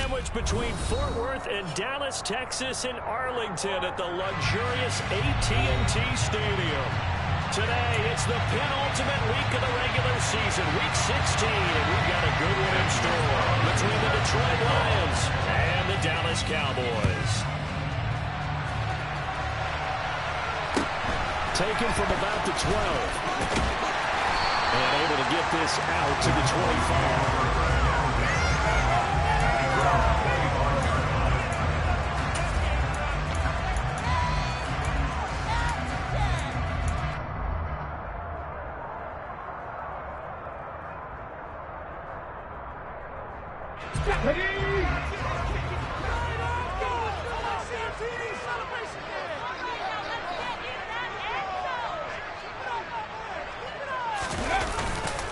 sandwiched between Fort Worth and Dallas, Texas, and Arlington at the luxurious AT&T Stadium. Today, it's the penultimate week of the regular season, week 16, and we've got a good one in store between the Detroit Lions and the Dallas Cowboys. Taken from about the 12. And able to get this out to the 25.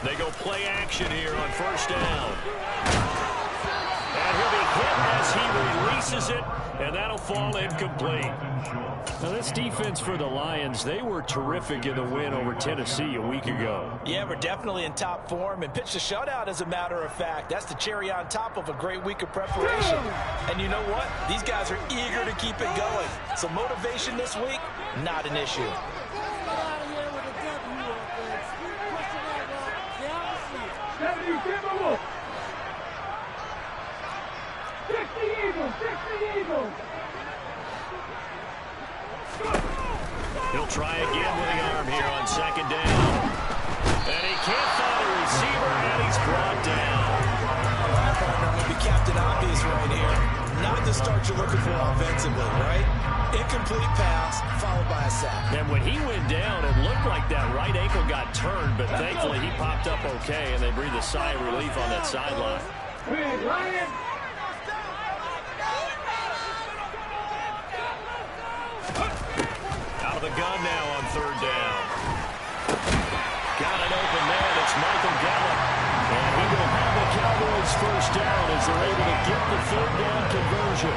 They go play action here on first down. And he'll be hit as he releases it, and that'll fall incomplete. Now, this defense for the Lions, they were terrific in the win over Tennessee a week ago. Yeah, we're definitely in top form and pitched a shutout, as a matter of fact. That's the cherry on top of a great week of preparation. And you know what? These guys are eager to keep it going. So motivation this week, not an issue. He'll try again with the arm here on second down. And he can't find a receiver, and he's brought down. Maybe Captain Obvious right here. Not the start you're looking for offensively, right? Incomplete pass, followed by a sack. And when he went down, it looked like that right ankle got turned, but thankfully he popped up okay, and they breathed a sigh of relief on that sideline. Out of the gun now on third down. Got it open man. It's Michael Gallup. And he will have the Cowboys first down as they're able to get the third down conversion.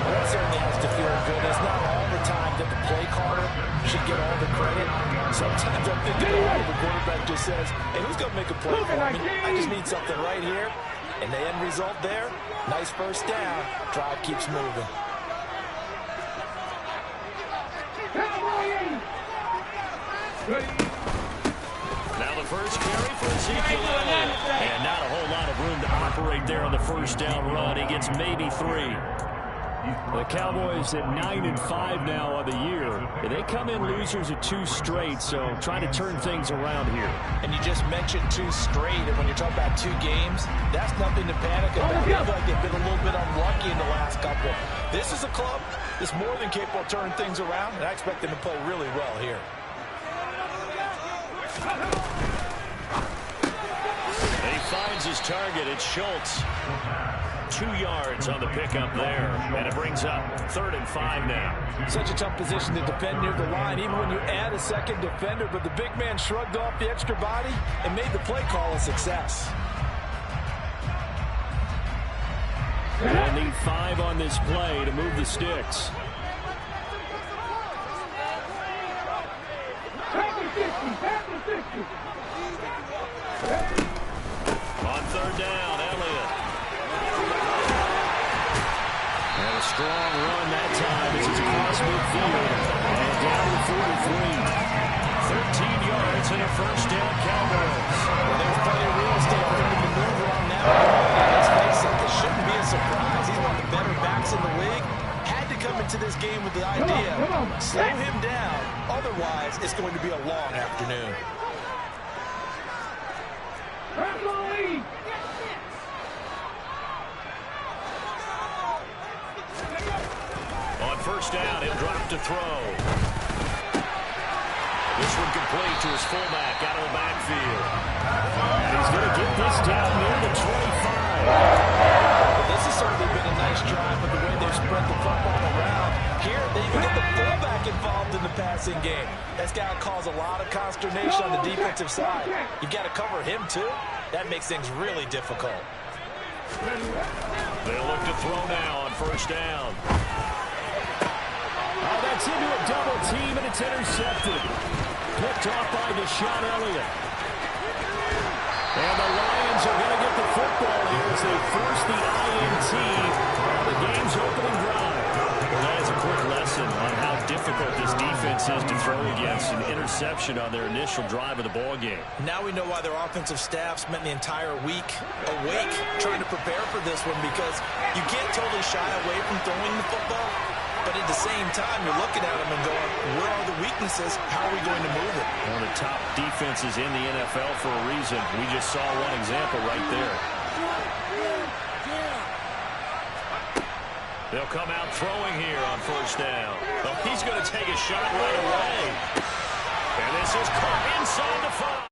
That certainly has to feel good. It's not all the time that the play caller should get all the credit. Sometimes I'm thinking the quarterback just says, hey, who's going to make a play for me? I just need something right here. And the end result there, nice first down. Drive keeps moving. Now the first carry for Ezekiel Elliott. And not a whole lot of room to operate there on the first down run. He gets maybe 3. The Cowboys at 9-5 now on the year. And they come in losers of 2 straight, so trying to turn things around here. And you just mentioned 2 straight, and when you're talking about 2 games, that's nothing to panic about. I feel like they've been a little bit unlucky in the last couple. This is a club that's more than capable of turning things around, and I expect them to play really well here. And he finds his target. It's Schultz. 2 yards on the pickup there, and it brings up 3rd and 5 now. Such a tough position to defend near the line, even when you add a second defender, but the big man shrugged off the extra body and made the play call a success. They'll need 5 on this play to move the sticks. On third down, Elliott. And a strong run that time as it's across midfield. And down to 43. 13 yards and a first down, Cowboys. Well, there's plenty of real estate for him to maneuver on that. Let's face it, this shouldn't be a surprise. He's one of the better backs in the league. Had to come into this game with the idea, slow him down. Otherwise, it's going to be a long afternoon. On first down, he'll drop to throw. This one complete to his fullback out of the backfield. And he's going to get this down near the 25. Well, this has certainly been a nice drive with the way they've spread the football around. Here, they even get the fullback involved in the passing game. That's got to cause a lot of consternation on the defensive side. You've got to cover him, too. That makes things really difficult. They'll look to throw now on first down. Oh, that's into a double team, and it's intercepted. Picked off by Deshaun Elliott. And the Lions are going to get the football here as they force the defenses to throw against an interception on their initial drive of the ball game. Now we know why their offensive staff spent the entire week awake trying to prepare for this one, because you can't totally shy away from throwing the football, but at the same time you're looking at them and going, where are the weaknesses? How are we going to move it? One of the top defenses in the NFL for a reason. We just saw one example right there. They'll come out throwing here on first down. Oh, he's going to take a shot right away. And this is caught inside the 5.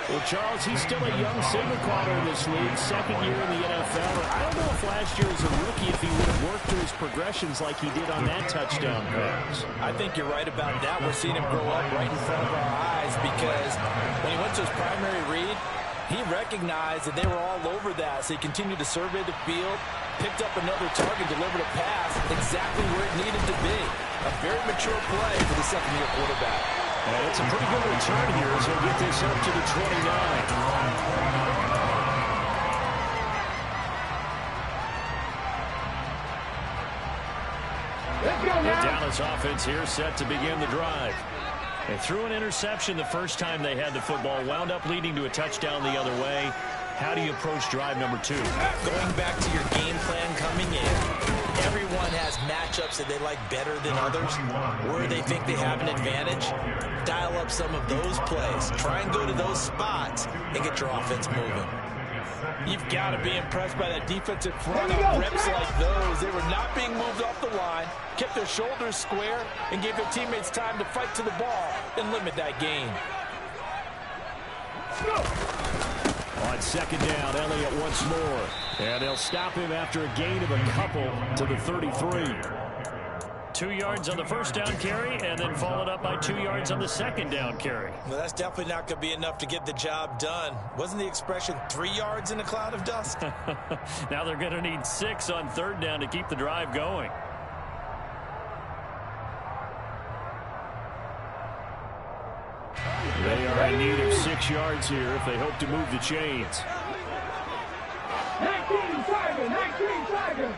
Well, Charles, he's still a young signal caller in this league, second year in the NFL. I don't know if last year as a rookie if he would have worked through his progressions like he did on that touchdown pass. I think you're right about that. We're seeing him grow up right in front of our eyes, because when he went to his primary read, he recognized that they were all over that, so he continued to survey the field, picked up another target, delivered a pass exactly where it needed to be. A very mature play for the second-year quarterback. And it's a pretty good return here as he'll get this up to the 29. The Dallas offense here set to begin the drive. They threw an interception the first time they had the football, wound up leading to a touchdown the other way. How do you approach drive number 2? Going back to your game plan coming in, everyone has matchups that they like better than others, where they think they have an advantage. Dial up some of those plays. Try and go to those spots and get your offense moving. You've got to be impressed by that defensive front on reps like those. They were not being moved off the line, kept their shoulders square, and gave their teammates time to fight to the ball and limit that gain. On second down, Elliott once more. And they'll stop him after a gain of a couple to the 33. 2 yards on the first down carry, and then followed up by 2 yards on the second down carry. Well, that's definitely not going to be enough to get the job done. Wasn't the expression 3 yards in a cloud of dust? Now they're going to need 6 on third down to keep the drive going. They are in need of 6 yards here if they hope to move the chains. 19 Tiger.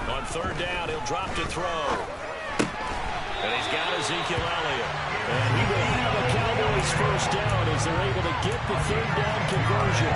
On third down, he'll drop to throw. And he's got Ezekiel Elliott. And he will have a Cowboys first down as they're able to get the third down conversion.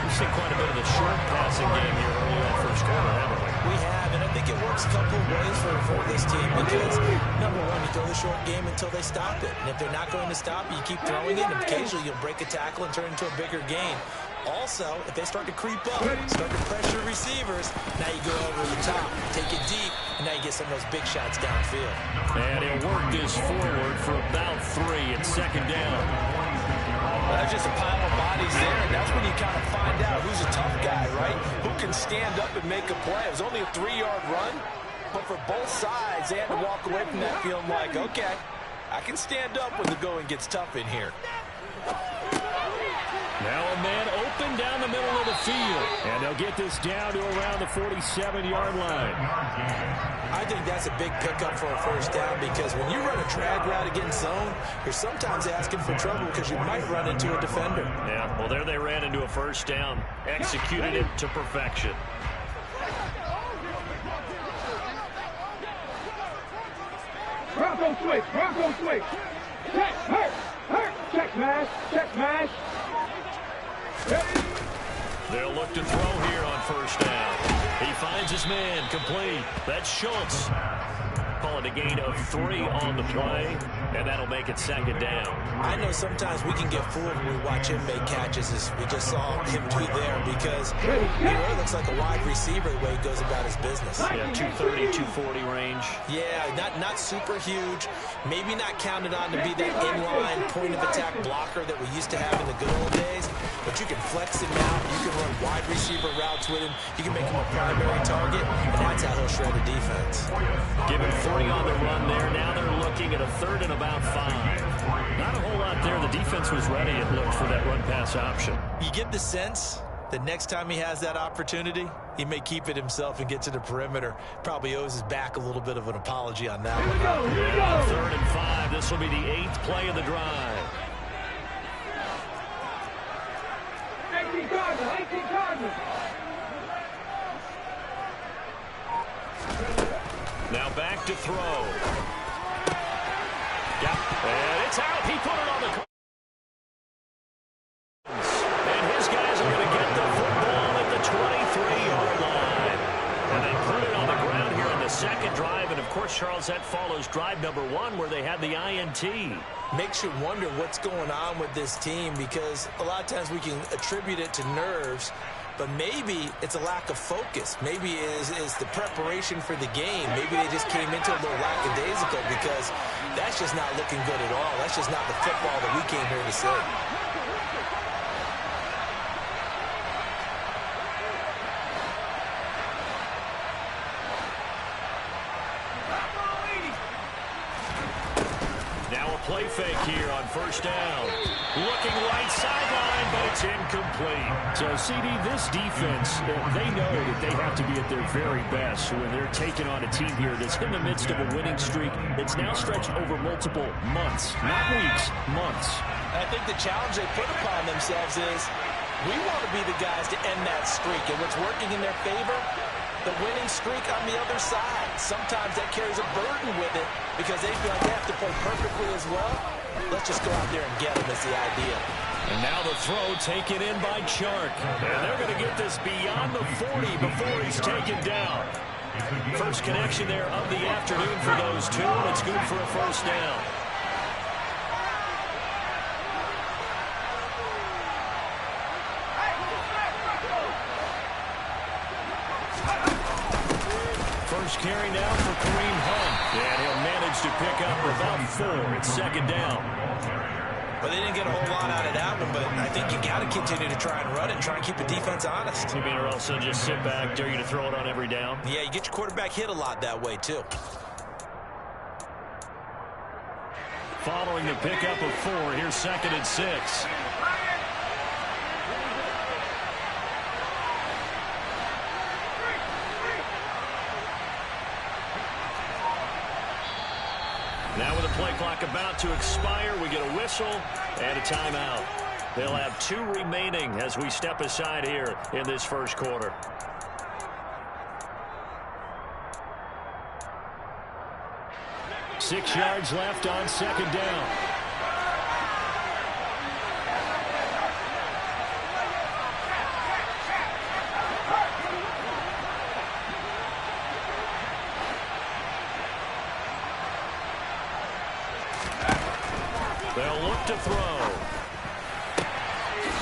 We've seen quite a bit of the short passing game here early on first quarter, haven't we? We have, and I think it works a couple of ways for this team, because, number one, you throw the short game until they stop it. And if they're not going to stop it, you keep throwing it, and occasionally you'll break a tackle and turn it into a bigger gain. Also, if they start to creep up, start to pressure receivers, now you go over the top, take it deep, and now you get some of those big shots downfield. And he'll work this forward for about 3 at second down. Well, there's just a pile of bodies there, and that's when you kind of find out who's a tough guy, right? Who can stand up and make a play. It was only a 3-yard run, but for both sides, they had to walk away from that feeling like, okay, I can stand up when the going gets tough in here. Now a man open down the middle of the field. And they'll get this down to around the 47-yard line. I think that's a big pickup for a first down, because when you run a drag route against zone, you're sometimes asking for trouble because you might run into a defender. Yeah, well, there they ran into a first down. Executed it to perfection. Bronco switch. Check, hurt. Check mash. They'll look to throw here on first down. He finds his man, complete. That's Schultz. Call it a gain of 3 on the play, and that'll make it second down. I know sometimes we can get fooled when we watch him make catches, as we just saw him do there, because he really looks like a wide receiver the way he goes about his business. Yeah, 230, 240 range. Yeah, not super huge. Maybe not counted on to be that inline point-of-attack blocker that we used to have in the good old days, but you can flex him out. You can run wide receiver routes with him. You can make him a primary target, and that's how he'll shred a defense. Give him 3 on the run there. Now they're looking at a third and about 5. Not a whole lot there. The defense was ready, it looked, for that run-pass option. You get the sense that next time he has that opportunity, he may keep it himself and get to the perimeter. Probably owes his back a little bit of an apology on that one. Yeah, third and 5. This will be the 8th play of the drive. 18 Cardinals. back to throw. Yep. And it's out. He put it on the card. And his guys are going to get the football at the 23-yard line. And they put it on the ground here in the second drive. And, of course, Charles, that follows drive number 1 where they had the INT. Makes you wonder what's going on with this team, because a lot of times we can attribute it to nerves, but maybe it's a lack of focus. Maybe it is the preparation for the game. Maybe they just came into a little lackadaisical, because that's just not looking good at all. That's just not the football that we came here to see. Play fake here on first down. Looking right sideline, but it's incomplete. So, CD, this defense, they know that they have to be at their very best when they're taking on a team here that's in the midst of a winning streak that's now stretched over multiple months, not weeks, months. I think the challenge they put upon themselves is we want to be the guys to end that streak, and what's working in their favor, the winning streak on the other side. Sometimes that carries a burden with it because they feel like they have to play perfectly as well. Let's just go out there and get them is the idea. And now the throw taken in by Chark. And they're going to get this beyond the 40 before he's taken down. First connection there of the afternoon for those two, and it's good for a first down. First carry now for Kareem Hunt. And he'll manage to pick up about 4. It's second down. Well, they didn't get a whole lot out of that one, but I think you got to continue to try and run it and try and keep the defense honest. You mean or else they'll just sit back, dare you to throw it on every down? Yeah, you get your quarterback hit a lot that way, too. Following the pickup of 4, here's second and 6. Now with the play clock about to expire, we get a whistle and a timeout. They'll have 2 remaining as we step aside here in this first quarter. Six yards left on second down. They'll look to throw.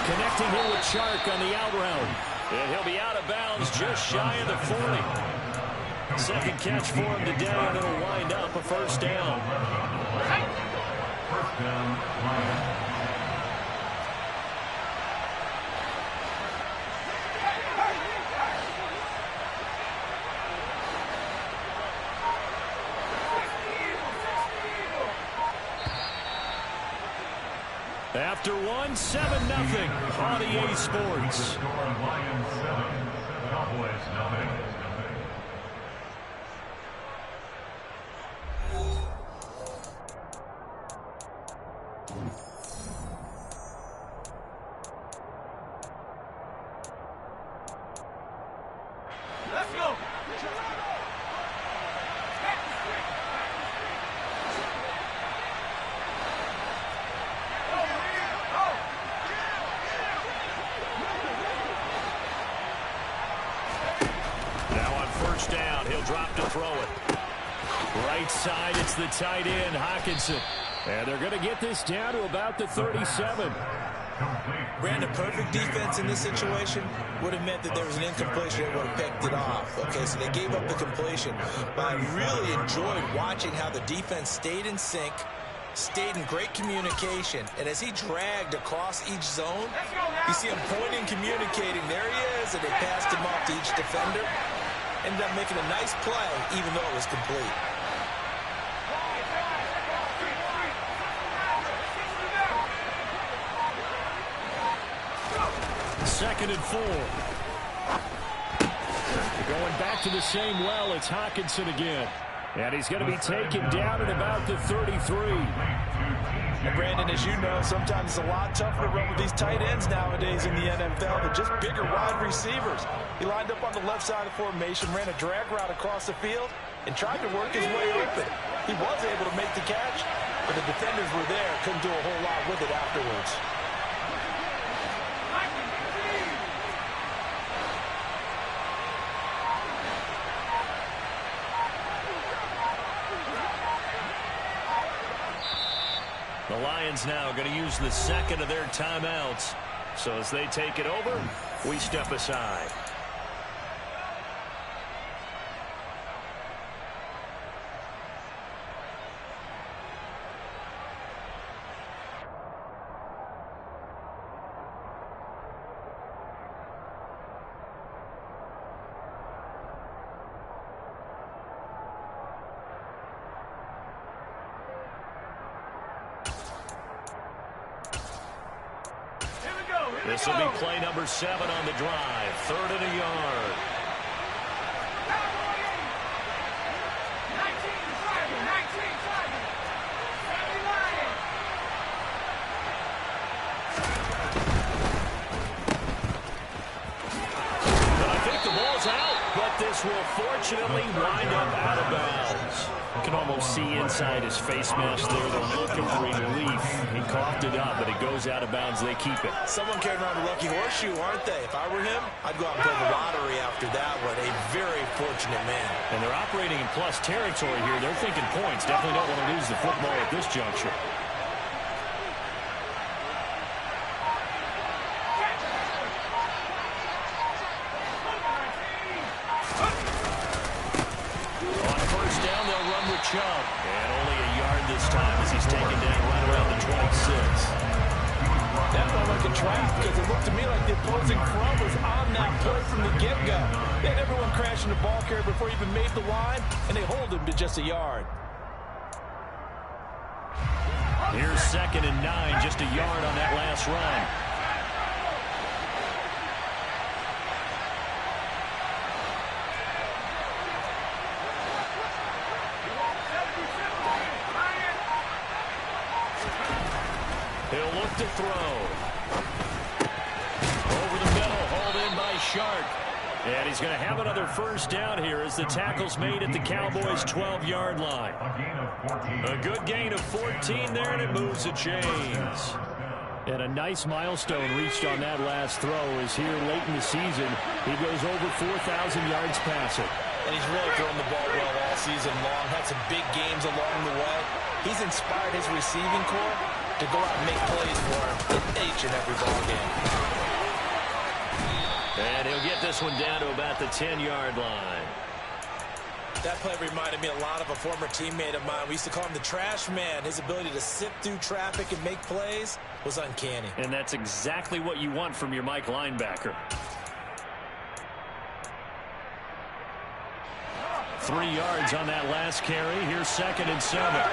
Connecting here with Chark on the out route. And he'll be out of bounds just shy of the 40. Second catch for him today, and it'll wind up a first down. First down, Lions. After 1, 7-0. On EA Sports. Score Lions 7, Cowboys 0. Let's go. Down, he'll drop to throw it. Right side, it's the tight end, Hockenson. And they're going to get this down to about the 37. Brandon, perfect defense in this situation would have meant that there was an incompletion that would have picked it off. Okay, so they gave up the completion. But I really enjoyed watching how the defense stayed in sync, stayed in great communication, and as he dragged across each zone, you see him pointing, communicating. There he is, and they passed him off to each defender. Ended up making a nice play, even though it was complete. Second and 4. Going back to the same well, it's Hockenson again. And he's going to be taken down at about the 33. And Brandon, as you know, sometimes it's a lot tougher to run with these tight ends nowadays in the NFL than just bigger wide receivers. He lined up on the left side of formation, ran a drag route across the field, and tried to work his way open. He was able to make the catch, but the defenders were there, couldn't do a whole lot with it afterwards. The Lions now going to use the second of their timeouts. So as they take it over, we step aside. This will be play number 7 on the drive. 3rd and a yard. But I think the ball's out. But this will fortunately wind up out of bounds. You can almost see inside his face mask there. They're looking for relief. He coughed it up, but it goes out of bounds. They keep it. Someone carrying around a lucky horseshoe, aren't they? If I were him, I'd go out and play the lottery after that one. A very fortunate man. And they're operating in plus territory here. They're thinking points. Definitely don't want to lose the football at this juncture. Chubb. And only a yard this time as he's taken down right around the 26. That felt like a trap because it looked to me like the opposing front was on that play from the get-go. They had everyone crashing the ball carrier before he even made the line, and they hold him to just a yard. Here's 2nd and 9, just a yard on that last run. He'll look to throw. Over the middle, hauled in by Shark. And he's going to have another first down here as the tackle's made at the Cowboys' 12-yard line. A good gain of 14 there, and it moves the chains. And a nice milestone reached on that last throw as here late in the season, he goes over 4,000 yards passing. And he's really thrown the ball well all season long. Had some big games along the way. He's inspired his receiving corps to go out and make plays for him in each and every ball game. And he'll get this one down to about the 10-yard line. That play reminded me a lot of a former teammate of mine. We used to call him the trash man. His ability to sift through traffic and make plays was uncanny. And that's exactly what you want from your Mike linebacker. 3 yards on that last carry. Here's 2nd and 7.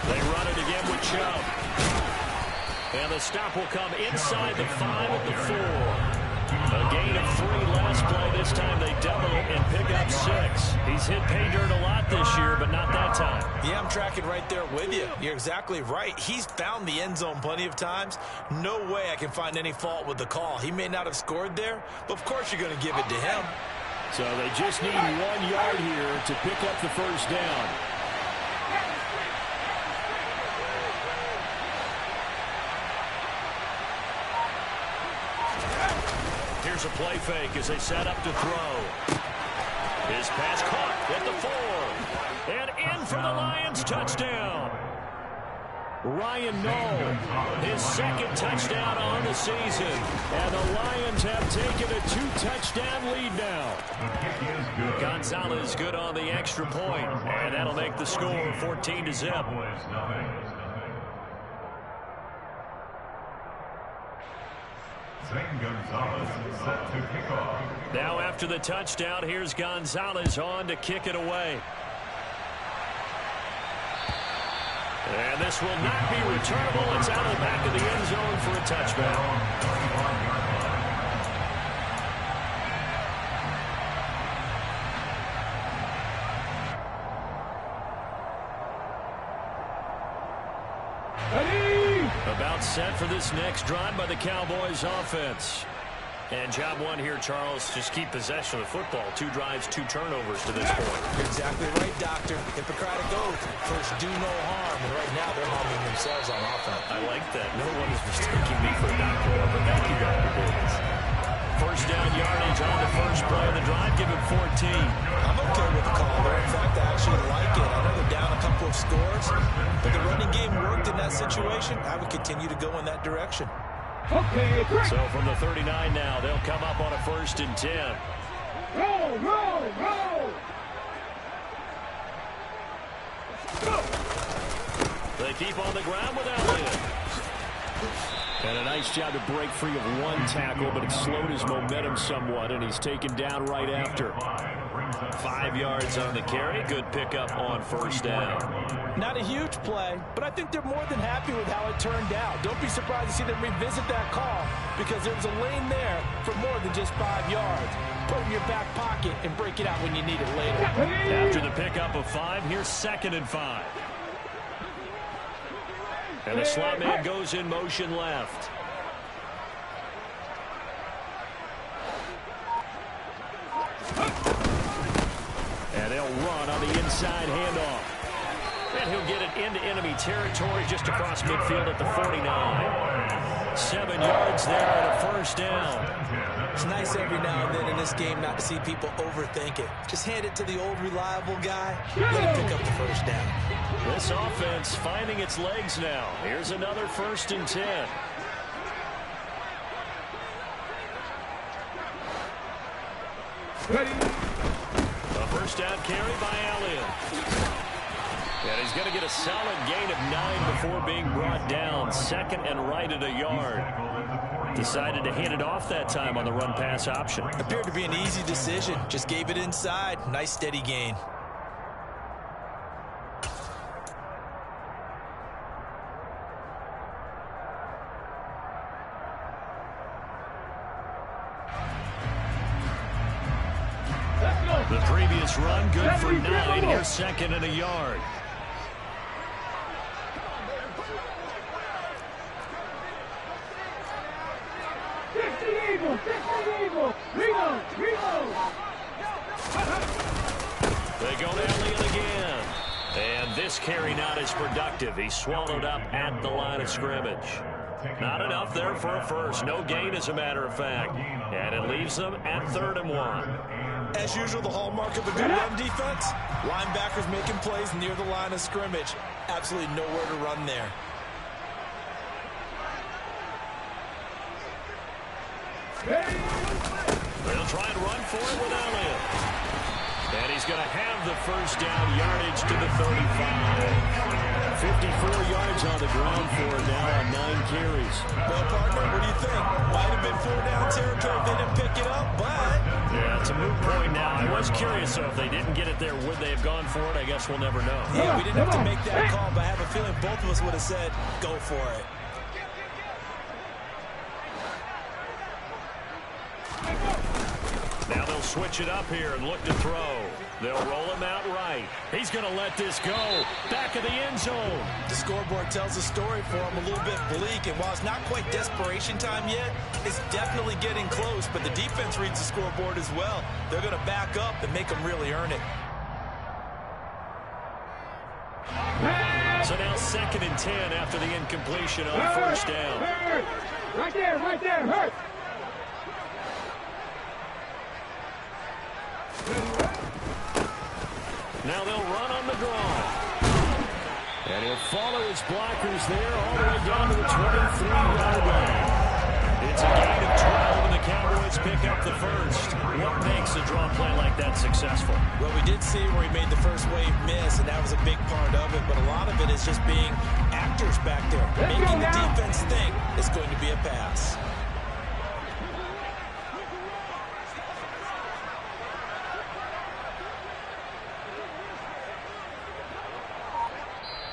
They run it again with Chubb. And the stop will come inside the 5 at the 4. A gain of 3 last play. This time they double it and pick up 6. He's hit pay dirt a lot this year, but not that time. Yeah, I'm tracking right there with you. You're exactly right. He's found the end zone plenty of times. No way I can find any fault with the call. He may not have scored there, but of course you're going to give it to him. So they just need 1 yard here to pick up the first down. Here's a play fake as they set up to throw. His pass caught at the 4. And in for the Lions touchdown. Ryan Knoll, his 2nd touchdown on the season. And the Lions have taken a 2-touchdown lead now. Gonzalez good on the extra point. And that'll make the score 14-0. Gonzalez set to kick off. Now after the touchdown, here's Gonzalez on to kick it away. And this will not be returnable. It's out of the back of the end zone for a touchback. A About set for this next drive by the Cowboys offense. And job one here, Charles, just keep possession of the football. 2 drives, 2 turnovers to this point. You're exactly right, Doctor. Hippocratic oath. First, do no harm. And right now, they're harming themselves on offense. I like that. No one is mistaking me for a doctor, but thank you, Dr. Davis. First down yardage on the first play of the drive. Give him 14. I'm okay with the call there. In fact, I actually like it. I know they're down a couple of scores, but the running game worked in that situation. I would continue to go in that direction. Okay, great. So from the 39 now, they'll come up on a 1st and 10. Roll, roll, roll. Go. They keep on the ground with Elliott. And a nice job to break free of 1 tackle, but it slowed his momentum somewhat, and he's taken down right after. 5 yards on the carry. Good pickup on 1st down. Not a huge play, but I think they're more than happy with how it turned out. Don't be surprised to see them revisit that call because there was a lane there for more than just 5 yards. Put it in your back pocket and break it out when you need it later. After the pickup of 5, here's 2nd and 5. And the slot man goes in motion left. And they'll run on the inside handoff. And he'll get it into enemy territory just across midfield at the 49. 7 yards there and a 1st down. It's nice every now and then in this game not to see people overthink it. Just hand it to the old reliable guy. Let him pick up the 1st down. This offense finding its legs now. Here's another 1st and 10. Ready. A 1st down carry by Elliott. And he's going to get a solid gain of 9 before being brought down. 2nd and right at a yard. Decided to hand it off that time on the run-pass option. Appeared to be an easy decision. Just gave it inside. Nice steady gain. The previous run, good for 9. Here's 2nd and a yard. They go to Elliott again. And this carry not as productive. He's swallowed up at the line of scrimmage. Not enough there for a first. No gain, as a matter of fact. And it leaves them at 3rd and 1. As usual, the hallmark of a good run defense, linebackers making plays near the line of scrimmage. Absolutely nowhere to run there. They'll try and run for it with Elliott. And he's going to have the 1st down yardage to the 35. 54 yards on the ground for it now on 9 carries. Well, partner, what do you think? Might have been 4-down territory if they didn't pick it up, but... Yeah, it's a moot point now. I was curious, so if they didn't get it there, would they have gone for it? I guess we'll never know. Yeah, we didn't have to make that call, but I have a feeling both of us would have said, go for it. Now they'll switch it up here and look to throw. They'll roll him out right. He's going to let this go. Back of the end zone. The scoreboard tells a story for him, a little bit bleak, and while it's not quite desperation time yet, it's definitely getting close, but the defense reads the scoreboard as well. They're going to back up and make them really earn it. So now 2nd and 10 after the incompletion on 1st down. Right there, hurt. Now they'll run on the draw. And he'll follow his blockers there all the way down to the 23-yard line. It's a gain of 12, and the Cowboys pick up the 1st. What makes a draw play like that successful? Well, we did see where he made the first wave miss, and that was a big part of it, but a lot of it is just being actors back there, making the defense think it's going to be a pass.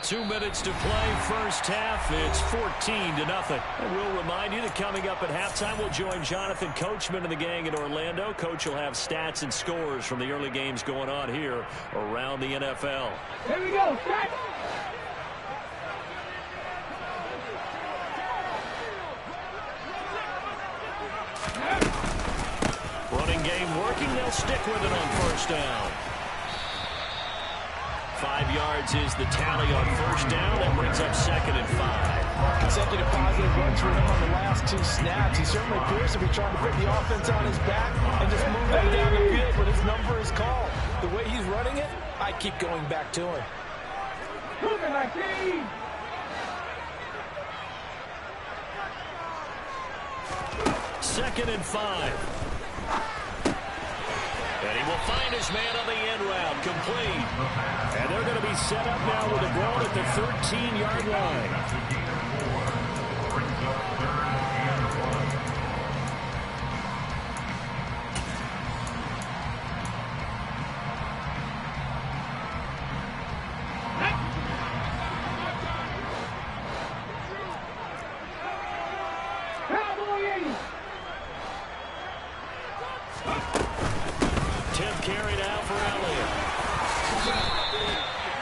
2 minutes to play, first half. It's 14-0. And we'll remind you that coming up at halftime, we'll join Jonathan Coachman and the gang in Orlando. Coach will have stats and scores from the early games going on here around the NFL. Here we go. Running game working. They'll stick with it on first down. 5 yards is the tally on first down. That brings up 2nd and 5. Consecutive positive runs for him on the last 2 snaps. He certainly appears to be trying to put the offense on his back and just move them down the field, but his number is called. The way he's running it, I keep going back to him. Moving like these. 2nd and 5. And he will find his man on the end route, complete. And they're going to be set up now with a ball at the 13-yard line.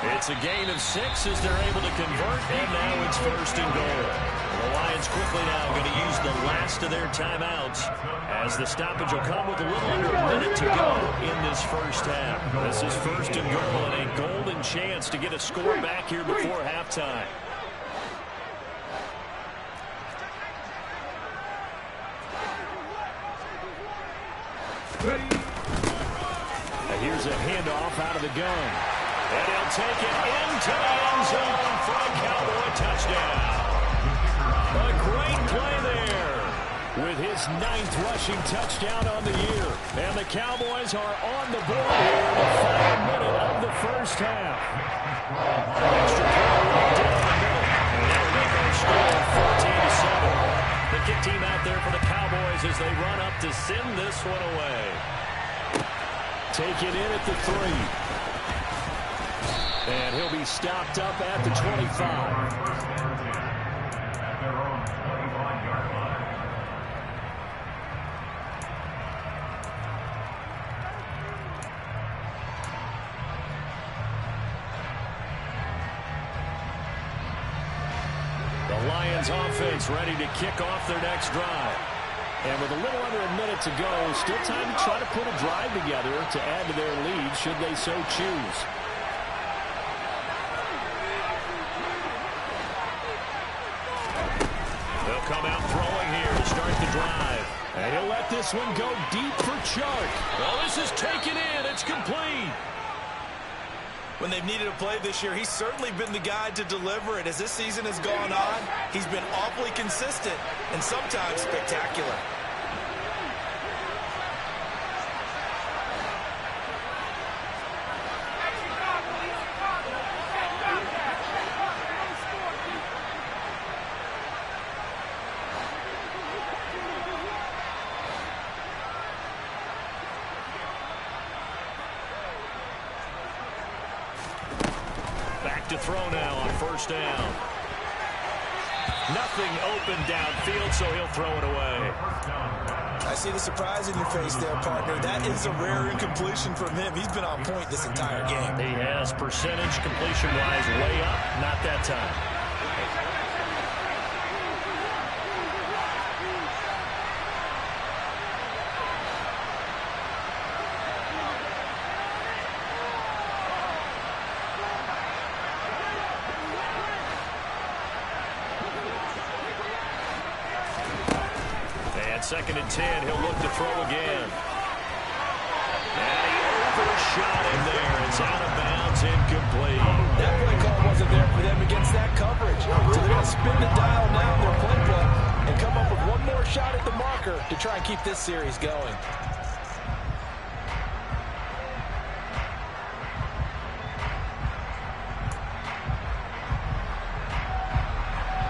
It's a gain of 6 as they're able to convert, and now it's 1st and goal. The Lions quickly now going to use the last of their timeouts as the stoppage will come with a little under a minute to go in this first half. This is 1st and goal and a golden chance to get a score back here before halftime. And here's a handoff out of the gun. And he'll take it into the end zone for a Cowboy touchdown. A great play there with his 9th rushing touchdown on the year. And the Cowboys are on the board here in the final minute of the first half. Extra point down the middle. And they'll make our score 14-7. The kick team out there for the Cowboys as they run up to send this one away. Take it in at the 3. And he'll be stopped up at the 25. The Lions offense ready to kick off their next drive. And with a little under a minute to go, still time to try to put a drive together to add to their lead should they so choose. Come out throwing here to start the drive. And he'll let this one go deep for Chark. Well, this is taken in. It's complete. When they've needed a play this year, he's certainly been the guy to deliver it. As this season has gone on, he's been awfully consistent and sometimes spectacular. To throw now on first down. Nothing open downfield, so he'll throw it away. I see the surprise in your face there, partner. That is a rare incompletion from him. He's been on point this entire game. He has percentage completion-wise way up. Not that time. Second and 10, he'll look to throw again. And he overshot him there. It's out of bounds, incomplete. That play call wasn't there for them against that coverage. So they're going to spin the dial now in their playbook and come up with one more shot at the marker to try and keep this series going.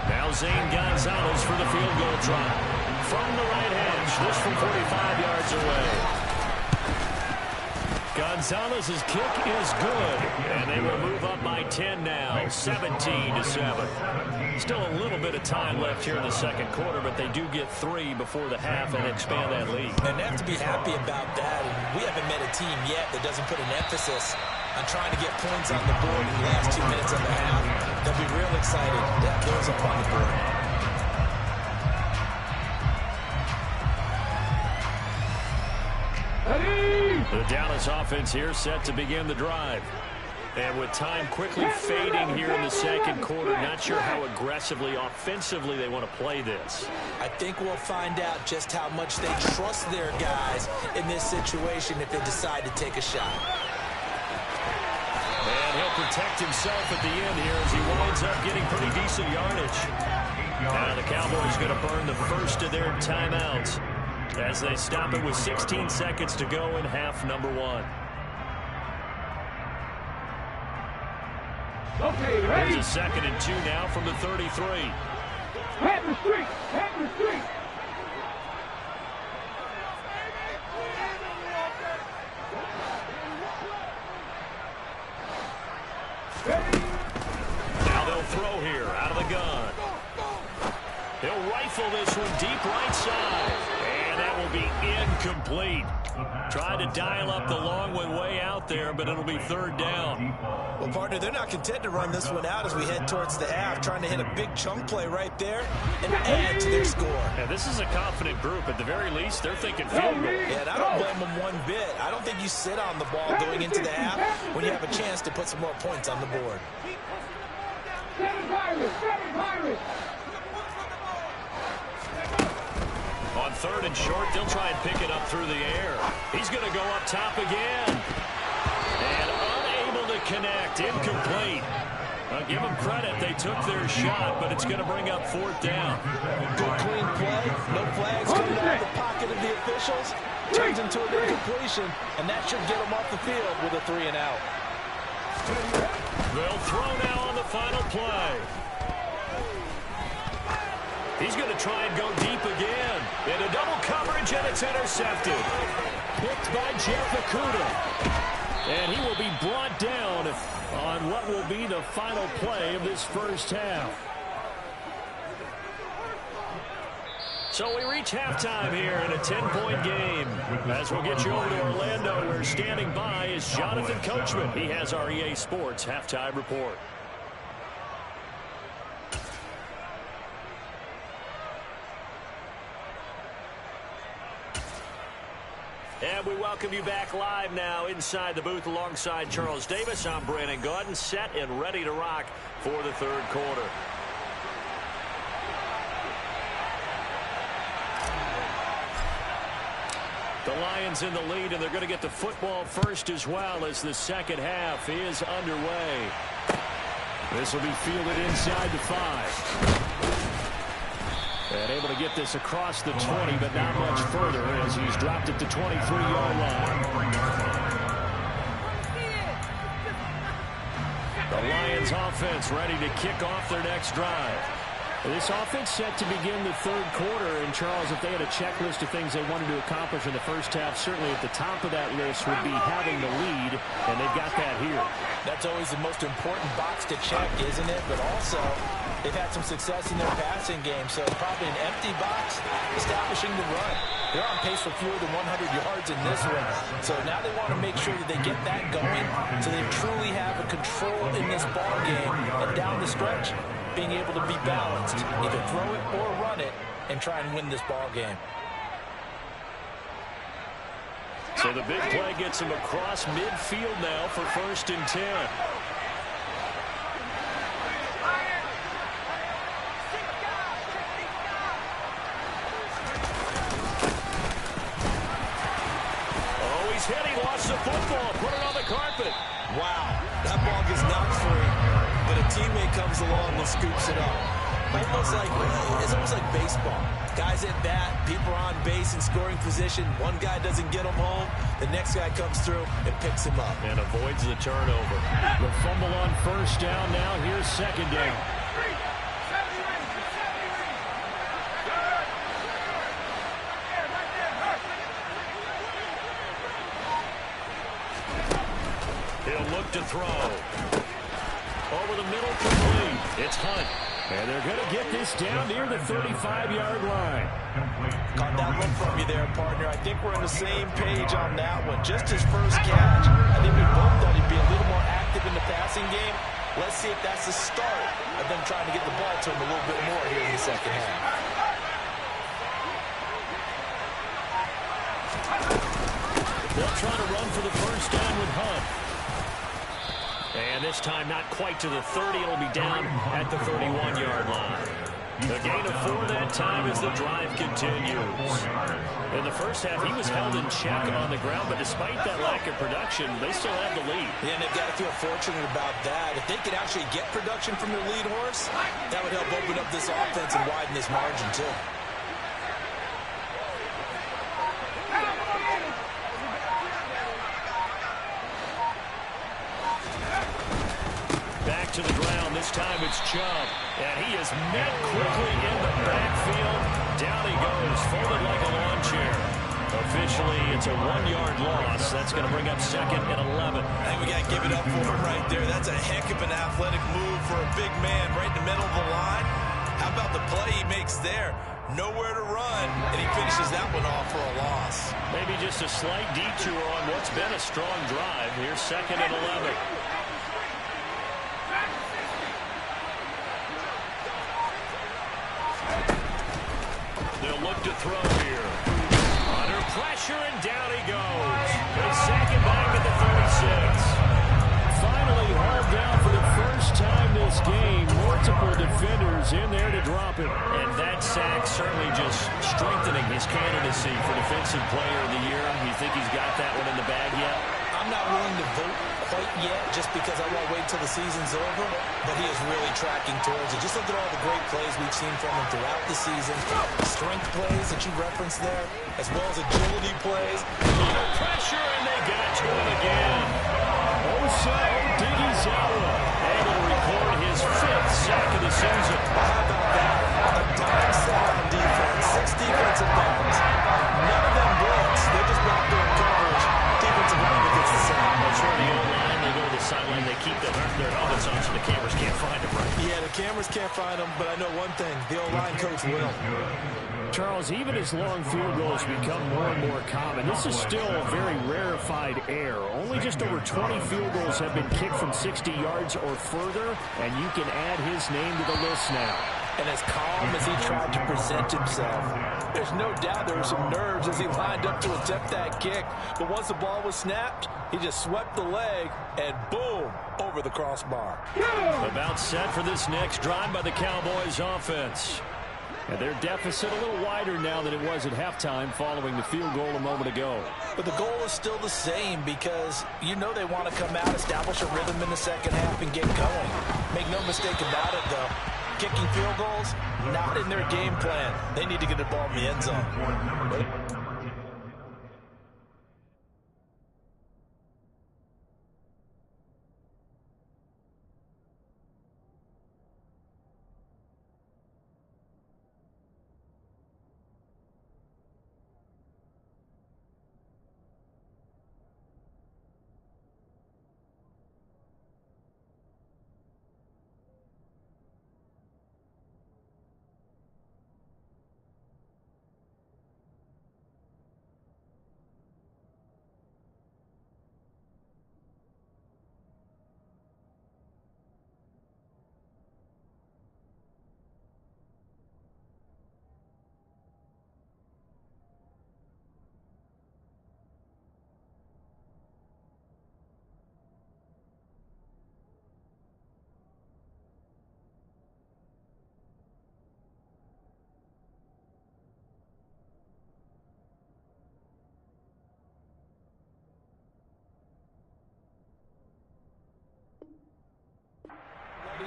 Now Zane Gonzalez for the field goal try. From the right edge, this from 45 yards away. Gonzalez's kick is good, and they will move up by 10 now, 17-7. Still a little bit of time left here in the second quarter, but they do get 3 before the half and expand that lead. And they have to be happy about that. And we haven't met a team yet that doesn't put an emphasis on trying to get points on the board in the last 2 minutes of the half. They'll be real excited to have those up on the board. The Dallas offense here set to begin the drive. And with time quickly fading here in the second quarter, not sure how aggressively, offensively they want to play this. I think we'll find out just how much they trust their guys in this situation if they decide to take a shot. And he'll protect himself at the end here as he winds up getting pretty decent yardage. Now the Cowboys going to burn the first of their timeouts as they stop it with 16 seconds to go in half number 1. Okay, ready? There's a 2nd and 2 now from the 33. Head the street. Head the street. Now they'll throw here out of the gun. He'll rifle this one deep right side. And that will be incomplete. Tried to dial up the long one way out there, but it'll be 3rd down. Well, partner, they're not content to run this one out as we head towards the half, trying to hit a big chunk play right there and add to their score. Yeah, this is a confident group. At the very least, they're thinking field goal. Yeah, and I don't blame them one bit. I don't think you sit on the ball going into the half when you have a chance to put some more points on the board. On 3rd and short, they'll try and pick it up through the air. He's going to go up top again. And unable to connect. Incomplete. I'll give them credit. They took their shot, but it's going to bring up 4th down. Good clean play. No flags coming out of the pocket of the officials. Turns into an incompletion, and that should get them off the field with a 3 and out. They'll throw now on the final play. He's going to try and go deep again. Into double coverage, and it's intercepted. Picked by Jeff Okudah. And he will be brought down on what will be the final play of this first half. So we reach halftime here in a 10-point game. As we'll get you over to Orlando, where standing by is Jonathan Coachman. He has our EA Sports halftime report. And we welcome you back live now inside the booth alongside Charles Davis. I'm Brandon Gaudin, set and ready to rock for the 3rd quarter. The Lions in the lead, and they're going to get the football first as well as the second half is underway. This will be fielded inside the 5. And able to get this across the 20, but not much further as he's dropped it to 23-yard line. The Lions offense ready to kick off their next drive. This offense set to begin the 3rd quarter. And, Charles, if they had a checklist of things they wanted to accomplish in the first half, certainly at the top of that list would be having the lead, and they've got that here. That's always the most important box to check, isn't it? But also, they've had some success in their passing game, so probably an empty box establishing the run. They're on pace for fewer than 100 yards in this one. So now they want to make sure that they get that going so they truly have a control in this ball game. And down the stretch, being able to be balanced, either throw it or run it, and try and win this ball game. So the big play gets him across midfield now for 1st and 10. Oh, he's hit. He lost the football. Put it on the carpet. Wow, that ball gets knocked free, but a teammate comes along and scoops it up. It's almost like baseball. Guys at bat, people are on base in scoring position. One guy doesn't get him home. The next guy comes through and picks him up. And avoids the turnover. The fumble on 1st down. Now here's 2nd down. He'll look to throw. Over the middle, complete. It's Hunt. And they're going to get this down near the 35-yard line. Caught that look from you there, partner. I think we're on the same page on that one. Just his first catch. I think we both thought he'd be a little more active in the passing game. Let's see if that's the start of them trying to get the ball to him a little bit more here in the second half. They'll try to run for the first down with Hunt. And this time not quite to the 30. It'll be down at the 31-yard line. The gain of 4 that time as the drive continues. In the first half, he was held in check on the ground, but despite that lack of production, they still have the lead. Yeah, and they've got to feel fortunate about that. If they could actually get production from their lead horse, that would help open up this offense and widen this margin, too. Back to the ground. This time it's Chubb. And he is met quickly in the backfield. Down he goes, folded like a lawn chair. Officially, it's a 1-yard loss. That's going to bring up 2nd and 11. I think we got to give it up for him right there. That's a heck of an athletic move for a big man right in the middle of the line. How about the play he makes there? Nowhere to run, and he finishes that one off for a loss. Maybe just a slight detour on what's been a strong drive. Here's 2nd and 11. They'll look to throw here. Under pressure, and down he goes. They sack him back at the 36. Finally hauled down for the first time this game. Multiple defenders in there to drop him. And that sack certainly just strengthening his candidacy for Defensive Player of the Year. You think he's got that one in the bag yet? I'm not willing to vote quite yet just because I won't wait until the season's over, but he is really tracking towards it. Just look at all the great plays we've seen from him throughout the season. Strength plays that you referenced there, as well as agility plays. Under pressure, and they got to him again. Osa Odighizuwa able to record his 5th sack of the season. How about that? A dime set on defense, 6 defensive backs. None of them blitz. They're just back there in coverage. Defensive line gets the sack. That's where the O-line, they go to the sideline, they keep their helmets on so the cameras can't find them right. Yeah, the cameras can't find them, but I know one thing. The O-line coach will. Charles, even as long field goals become more and more common, this is still a very rarefied air. Only just over 20 field goals have been kicked from 60 yards or further, and you can add his name to the list now. And as calm as he tried to present himself, there's no doubt there were some nerves as he lined up to attempt that kick. But once the ball was snapped, he just swept the leg, and boom, over the crossbar. About set for this next drive by the Cowboys offense. And their deficit a little wider now than it was at halftime following the field goal a moment ago. But the goal is still the same because you know they want to come out, establish a rhythm in the second half, and get going. Make no mistake about it, though. Kicking field goals, not in their game plan. They need to get the ball in the end zone.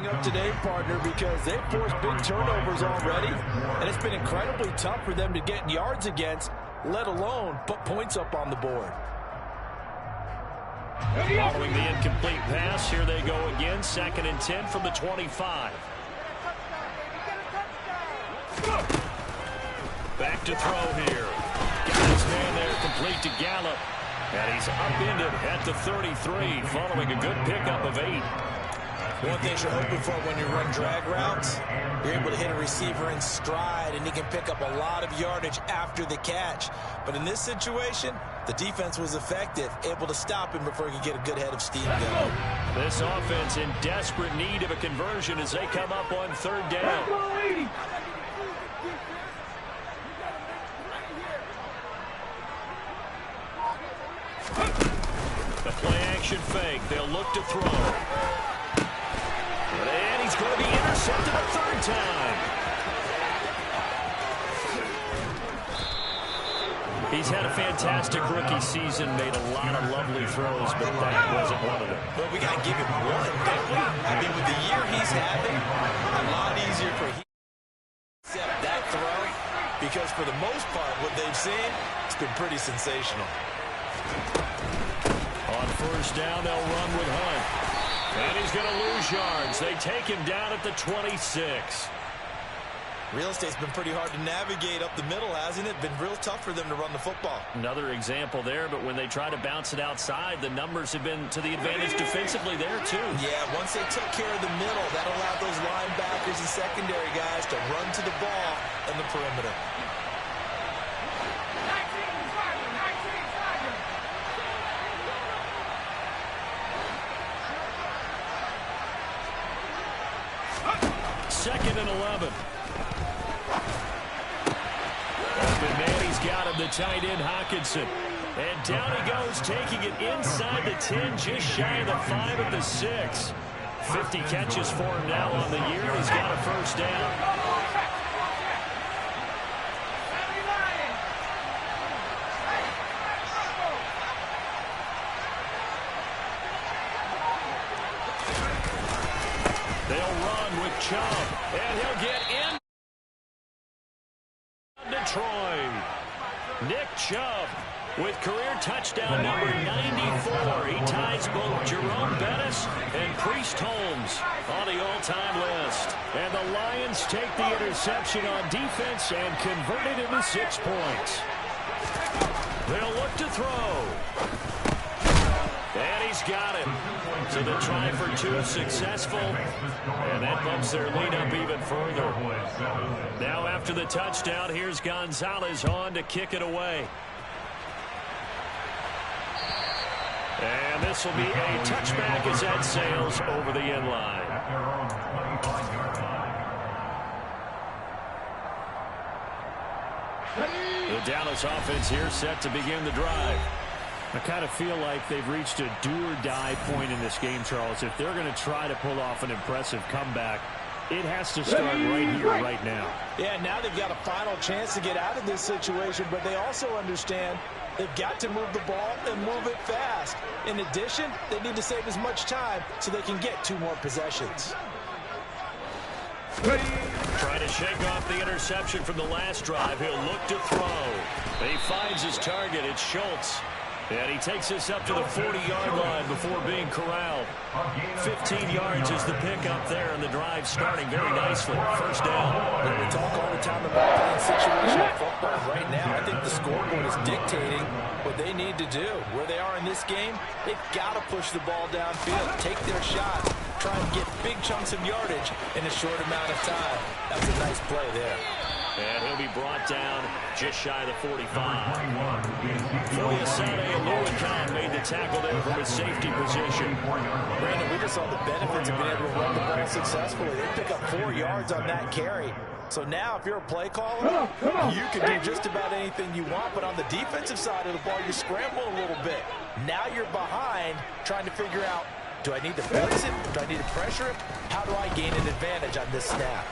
Up today, partner, because they've forced big turnovers already, and it's been incredibly tough for them to get yards against, let alone put points up on the board. Following the incomplete pass, here they go again, 2nd and 10 from the 25. Back to throw here. Got his man there, complete to Gallup, and he's upended at the 33, following a good pickup of 8. One thing you're hoping for when you run drag routes, you're able to hit a receiver in stride, and he can pick up a lot of yardage after the catch. But in this situation, the defense was effective, able to stop him before he could get a good head of steam going. This offense in desperate need of a conversion as they come up on 3rd down. Play-action fake. They'll look to throw. And he's going to be intercepted a third time. He's had a fantastic rookie season, made a lot of lovely throws, but that wasn't one of them. But we got to give him one, don't we? I mean, with the year he's having, a lot easier for him to accept that throw, because for the most part, what they've seen, it's been pretty sensational. On first down, they'll run with Hunt. And he's going to lose yards. They take him down at the 26. Real estate's been pretty hard to navigate up the middle, hasn't it? Been real tough for them to run the football. Another example there, but when they try to bounce it outside, the numbers have been to the advantage defensively there, too. Yeah, once they took care of the middle, that allowed those linebackers and secondary guys to run to the ball in the perimeter. Second and 11. Manny's got him, the tight end, Hockenson. And down he goes, taking it inside the 10, just shy of the 5 at the 6. 50 catches for him now on the year. He's got a first down. They'll run with Chubb, and he'll get in. Detroit. Nick Chubb with career touchdown number 94. He ties both Jerome Bettis and Priest Holmes on the all-time list. And the Lions take the interception on defense and convert it into 6 points. They'll look to throw. And he's got it. So the try for 2 successful. And that bumps their lead up even further. Now after the touchdown, here's Gonzalez on to kick it away. And this will be a touchback as that sails over the end line. The Dallas offense here set to begin the drive. I kind of feel like they've reached a do-or-die point in this game, Charles. If they're going to try to pull off an impressive comeback, it has to start right here, right now. Yeah, now they've got a final chance to get out of this situation, but they also understand they've got to move the ball and move it fast. In addition, they need to save as much time so they can get 2 more possessions. Trying to shake off the interception from the last drive. He'll look to throw. He finds his target. It's Schultz. And he takes this up to the 40-yard line before being corralled. 15 yards is the pickup there, and the drive starting very nicely. First down. We talk all the time about playing situational football. Right now, I think the scoreboard is dictating what they need to do. Where they are in this game, they've got to push the ball downfield, take their shot, try and get big chunks of yardage in a short amount of time. That's a nice play there. And he'll be brought down just shy of the 45. Foyesade and Lewican made the tackle there from his safety position. Brandon, we just saw the benefits of being able to run the ball successfully. They pick up 4 yards on that carry. So now if you're a play caller, you can do just about anything you want. But on the defensive side of the ball, you scramble a little bit. Now you're behind trying to figure out, do I need to blitz it? Do I need to pressure him? How do I gain an advantage on this snap?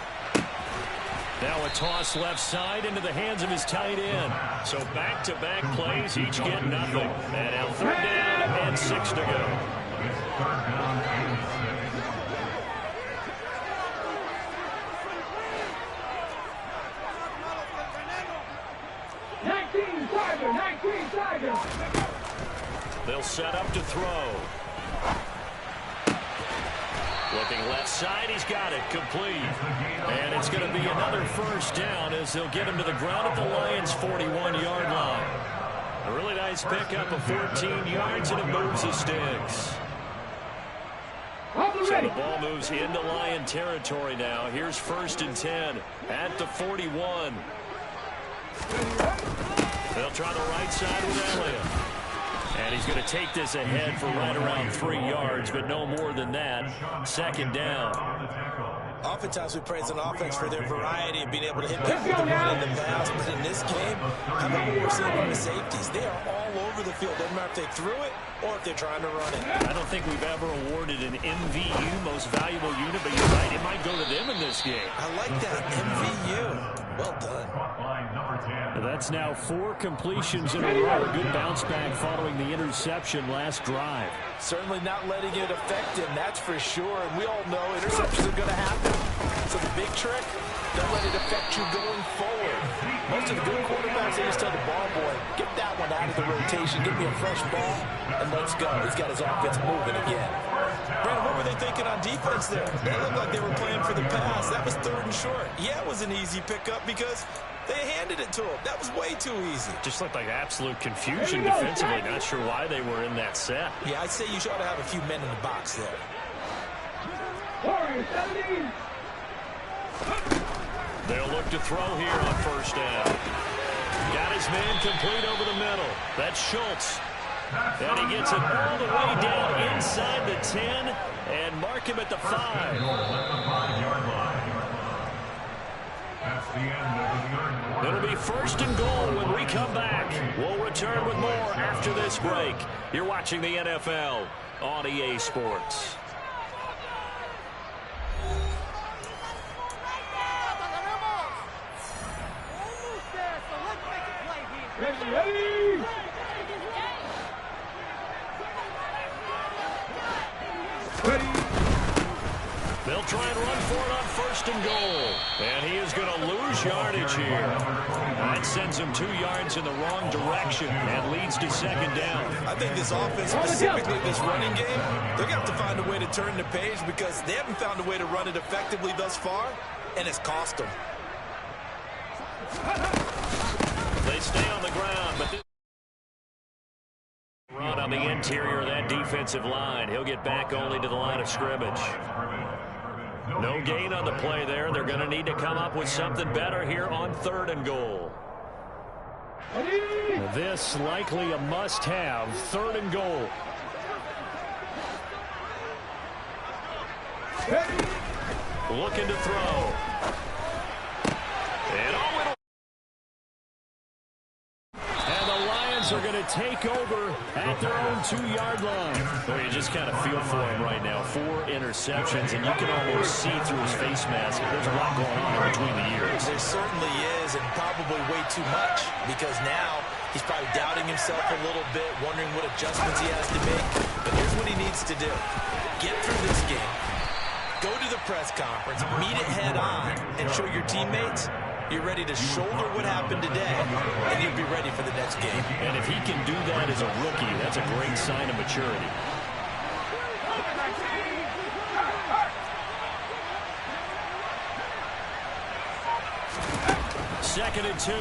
Now a toss left side into the hands of his tight end. So back-to-back plays, each get nothing. And now 3rd down and 6 to go. 19 Tiger. They'll set up to throw. Looking left side, he's got it, complete. And it's going to be another first down as they'll get him to the ground at the Lions' 41-yard line. A really nice pickup of 14 yards, and it moves the sticks. So the ball moves into Lion territory now. Here's 1st and 10 at the 41. They'll try the right side with Elliott. And he's going to take this ahead for right around 3 yards, but no more than that. 2nd down. Oftentimes we praise an offense for their variety of being able to hit people with the run in the pass, but in this game, how about what we're seeing from the safeties? They are all over the field. Doesn't matter if they threw it or if they're trying to run it. I don't think we've ever awarded an MVU, most valuable unit, but you're right, it might go to them in this game. I like that, MVU. Well done. That's now 4 completions in a row. A good bounce back following the interception last drive. Certainly not letting it affect him, that's for sure. And we all know interceptions are going to happen. So the big trick, don't let it affect you going forward. Most of the good quarterbacks, they just tell the ball boy, get that one out of the rotation, give me a fresh ball, and let's go. He's got his offense moving again. Brandon, what were they thinking on defense there? They looked like they were playing for the pass. That was 3rd and short. Yeah, it was an easy pickup because they handed it to him. That was way too easy. Just looked like absolute confusion defensively. Not sure why they were in that set. Yeah, I'd say you ought to have a few men in the box there. They'll look to throw here on 1st down. Got his man complete over the middle. That's Schultz. And he gets it all the way down inside the 10 and mark him at the 5. It'll be 1st and goal when we come back. We'll return with more after this break. You're watching the NFL on EA Sports. Ready! They'll try and run for it on 1st and goal. And he is going to lose yardage here. That sends him 2 yards in the wrong direction and leads to 2nd down. I think this offense, specifically this running game, they're going to have to find a way to turn the page because they haven't found a way to run it effectively thus far, and it's cost them. They stay on the ground, but this run on the interior of that defensive line. He'll get back only to the line of scrimmage. No gain on the play there. They're going to need to come up with something better here on 3rd and goal. This likely a must-have. 3rd and goal. Looking to throw. And the Lions are going to take over at their own 2-yard line. Well, you just kind of feel for him right now. 4 interceptions, and you can almost see through his face mask. There's a lot going on in between the years. There certainly is, and probably way too much, because now he's probably doubting himself a little bit, wondering what adjustments he has to make. But here's what he needs to do. Get through this game. Go to the press conference, meet it head on, and show your teammates you're ready to shoulder what happened today, and you'll be ready for the next game. And if he can do that as a rookie, that's a great sign of maturity. Second and 2.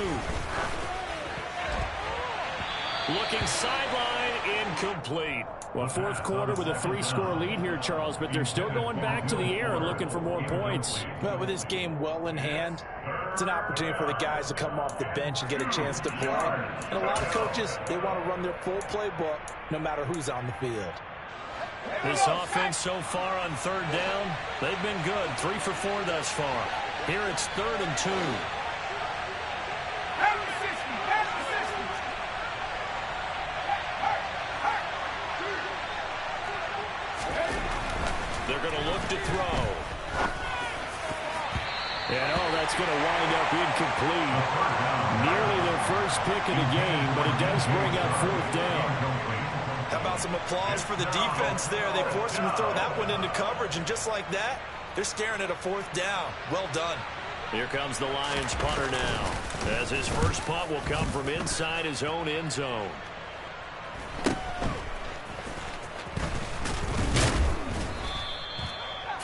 Looking sideline, incomplete. Well, 4th quarter with a 3-score lead here, Charles, but they're still going back to the air and looking for more points. Well, with this game well in hand, it's an opportunity for the guys to come off the bench and get a chance to play. And a lot of coaches, they want to run their full playbook no matter who's on the field. This offense so far on 3rd down, they've been good. 3 for 4 thus far. Here it's 3rd and 2. They're going to look to throw. And, that's going to wind up incomplete. Nearly their first pick of the game, but it does bring up 4th down. How about some applause for the defense there? They forced him to throw that one into coverage, and just like that, they're staring at a 4th down. Well done. Here comes the Lions punter now, as his first punt will come from inside his own end zone.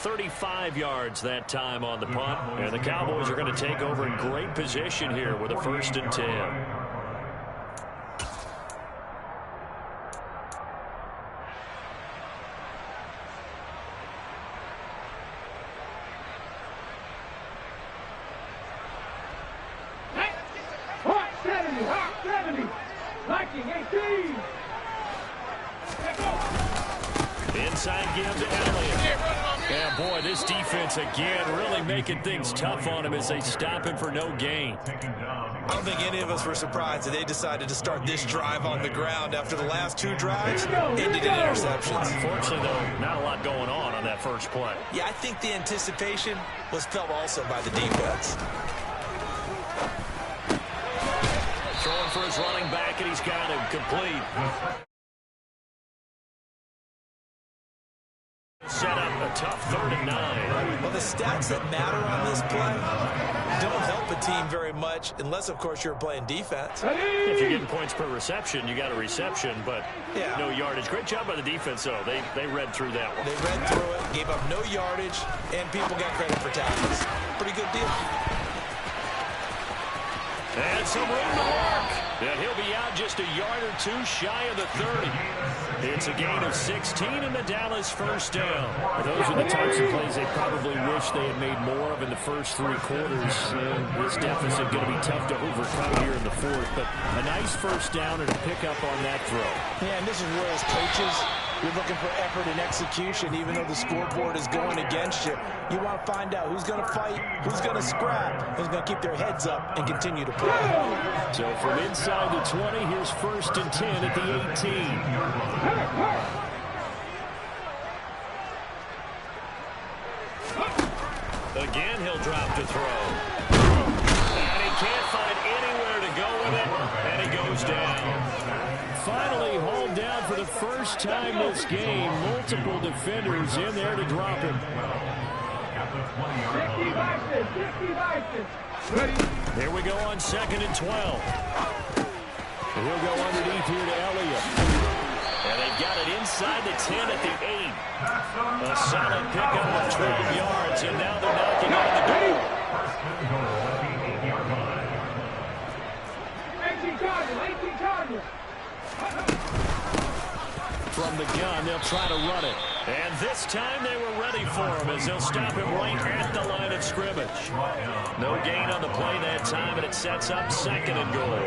35 yards that time on the punt. And the Cowboys are going to take over in great position here with a 1st and 10. Hot 70, 1918. Inside give to Elliott. Yeah, boy, this defense again really making things tough on him as they stop him for no gain. I don't think any of us were surprised that they decided to start this drive on the ground after the last 2 drives ended in interceptions. Unfortunately, though, not a lot going on that first play. Yeah, I think the anticipation was felt also by the defense. Throwing for his running back, and he's got him complete. Set up a tough 3rd and 9. Well, the stats that matter on this play don't help a team very much unless, of course, you're playing defense. If you're getting points per reception, you got a reception, but Yeah. no yardage. Great job by the defense, though. They read through that one. They read through it, gave up no yardage, and people got credit for tackles. Pretty good deal. And some room to work. And he'll be out just a yard or 2 shy of the 30. It's a gain of 16 and the Dallas first down. Those are the types of plays they probably wish they had made more of in the first 3 quarters. This deficit going to be tough to overcome here in the 4th, but a nice first down and a pickup on that throw. Yeah, and this is where as coaches, you're looking for effort and execution, even though the scoreboard is going against you. You want to find out who's going to fight, who's going to scrap, who's going to keep their heads up and continue to play. So from inside the 20, here's 1st and 10 at the 18. Again, he'll drop to throw. And he can't find anywhere to go with it, and he goes down. Finally hauled down for the first time this game. Multiple defenders in there to drop him. 50 Vikings. Ready? Here we go on 2nd and 12. And he'll go underneath here to Elliott. And they've got it inside the 10 at the 8. A solid pickup of 12 yards, and now they're knocking on the door. 18 Cardinals. From the gun, they'll try to run it. And this time they were ready for him as they'll stop him right at the line of scrimmage. No gain on the play that time, and it sets up 2nd and goal.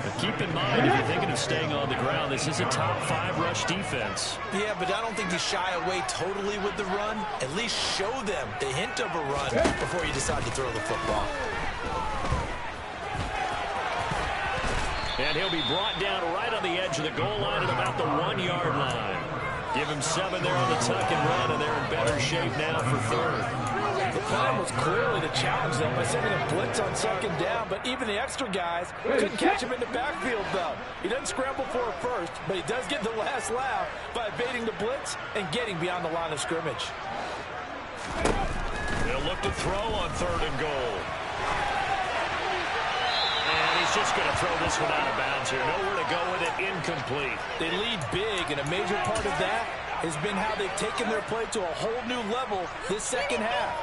But keep in mind, if you're thinking of staying on the ground, this is a top 5 rush defense. Yeah, but I don't think you shy away totally with the run. At least show them the hint of a run before you decide to throw the football. And he'll be brought down right on the edge of the goal line at about the 1-yard line. Give him 7 there on the tuck and run, and they're in better shape now for 3rd. The plan was clearly to challenge them by sending a blitz on 2nd down, but even the extra guys couldn't catch him in the backfield, though. He doesn't scramble for it first, but he does get the last laugh by evading the blitz and getting beyond the line of scrimmage. They'll look to throw on 3rd and goal. He's just going to throw this one out of bounds here. Nowhere to go with it. Incomplete. They lead big, and a major part of that has been how they've taken their play to a whole new level this 2nd half.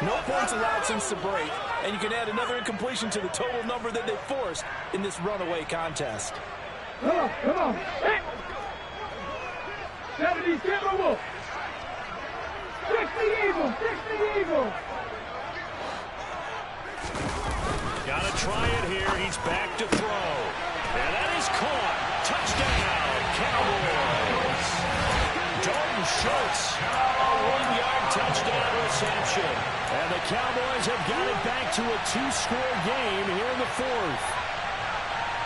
No points allowed since the break, and you can add another incompletion to the total number that they forced in this runaway contest. Come on. Hey. 70 Timberwolves. 60 Eagles. Got to try it here. He's back to throw. And that is caught. Touchdown, Cowboys. Dalton Schultz, a 1-yard touchdown reception. And the Cowboys have got it back to a 2-score game here in the 4th.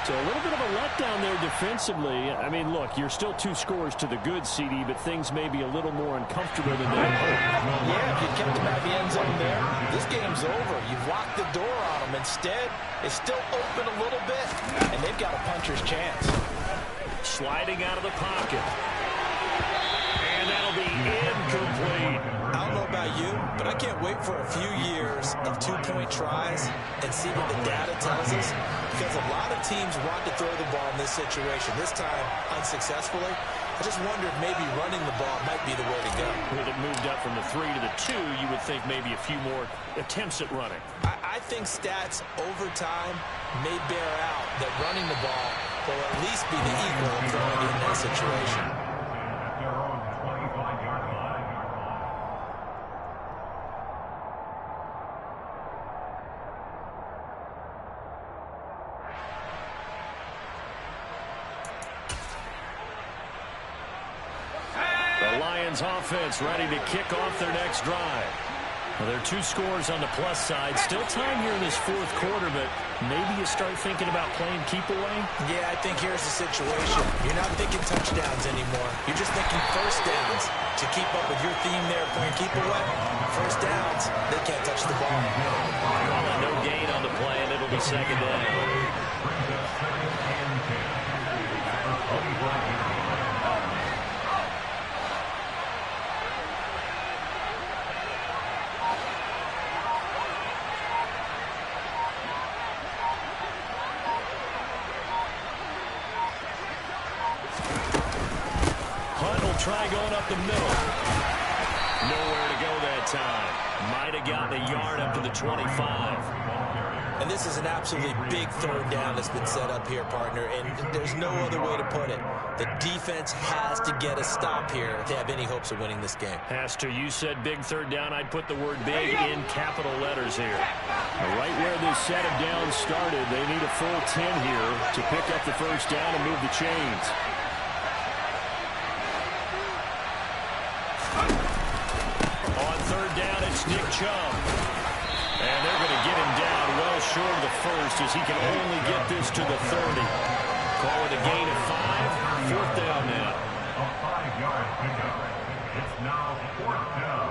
So a little bit of a letdown there defensively. I mean, look, you're still 2 scores to the good, CD, but things may be a little more uncomfortable than they hoped. Yeah, if you kept them out of the end zone there, this game's over. You've locked the door on them. Instead, it's still open a little bit, and they've got a puncher's chance. Sliding out of the pocket. And that'll be incomplete. I don't know about you, but I can't wait for a few years of 2-point tries and see what the data tells us, because a lot of teams want to throw the ball in this situation, this time unsuccessfully. I just wonder if maybe running the ball might be the way to go. With it moved up from the 3 to the 2, you would think maybe a few more attempts at running. I think stats over time may bear out that running the ball will at least be the equal of throwing it in that situation. Their own 25-yard line. Lions offense ready to kick off their next drive. Well, there are 2 scores on the plus side. Still time here in this fourth quarter, but maybe you start thinking about playing keep away? Yeah, I think here's the situation. You're not thinking touchdowns anymore. You're just thinking first downs. To keep up with your theme there, playing keep away, first downs, they can't touch the ball. Well, no gain on the play, and it'll be second down. Try going up the middle. Nowhere to go that time. Might have gotten a yard up to the 25. And this is an absolutely big third down that's been set up here, partner, and there's no other way to put it. The defense has to get a stop here if they have any hopes of winning this game. Has to. You said big third down. I'd put the word big in capital letters here. Right where this set of downs started, they need a full 10 here to pick up the first down and move the chains. Nick Chubb. And they're going to get him down well short of the first as he can only get this to the 30. Call it a gain of 5. Fourth down now. A 5-yard pickup. It's now fourth down.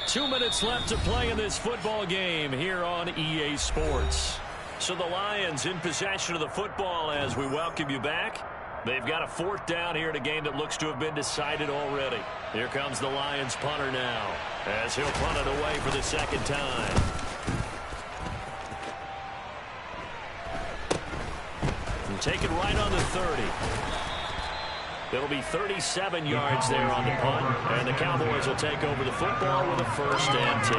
Two minutes left to play in this football game here on EA Sports. So the Lions in possession of the football as we welcome you back. They've got a fourth down here in a game that looks to have been decided already. Here comes the Lions punter now as he'll punt it away for the second time. And take it right on the 30. It'll be 37 yards there on the punt, and the Cowboys will take over the football with a first and 10.